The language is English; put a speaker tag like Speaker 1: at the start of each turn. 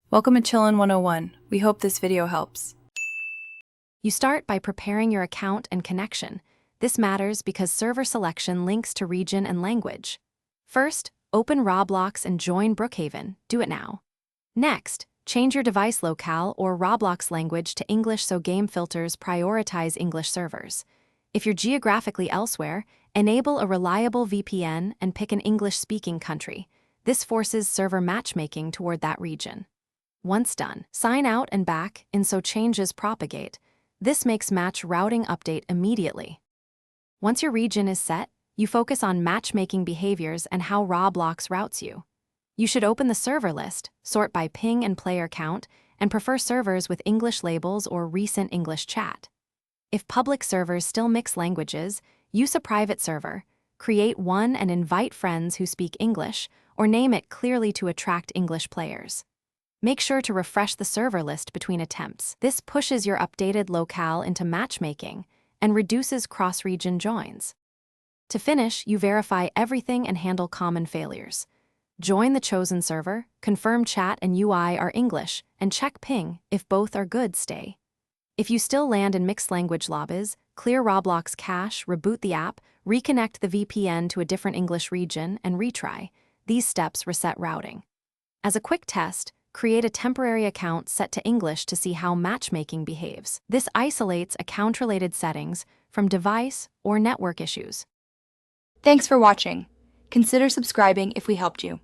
Speaker 1: Welcome to Chillin' 101. We hope this video helps.
Speaker 2: You start by preparing your account and connection. This matters because server selection links to region and language. First, open Roblox and join Brookhaven. Do it now. Next, change your device locale or Roblox language to English so game filters prioritize English servers. If you're geographically elsewhere, enable a reliable VPN and pick an English-speaking country. This forces server matchmaking toward that region. Once done, sign out and back in so changes propagate. This makes match routing update immediately. Once your region is set, you focus on matchmaking behaviors and how Roblox routes you. You should open the server list, sort by ping and player count, and prefer servers with English labels or recent English chat. If public servers still mix languages, use a private server, create one and invite friends who speak English, or name it clearly to attract English players. Make sure to refresh the server list between attempts. This pushes your updated locale into matchmaking and reduces cross-region joins. To finish, you verify everything and handle common failures. Join the chosen server, confirm chat and UI are English, and check ping. If both are good, stay. If you still land in mixed language lobbies, clear Roblox cache, reboot the app, reconnect the VPN to a different English region, and retry. These steps reset routing. As a quick test, create a temporary account set to English to see how matchmaking behaves. This isolates account-related settings from device or network issues.
Speaker 3: Thanks for watching. Consider subscribing if we helped you.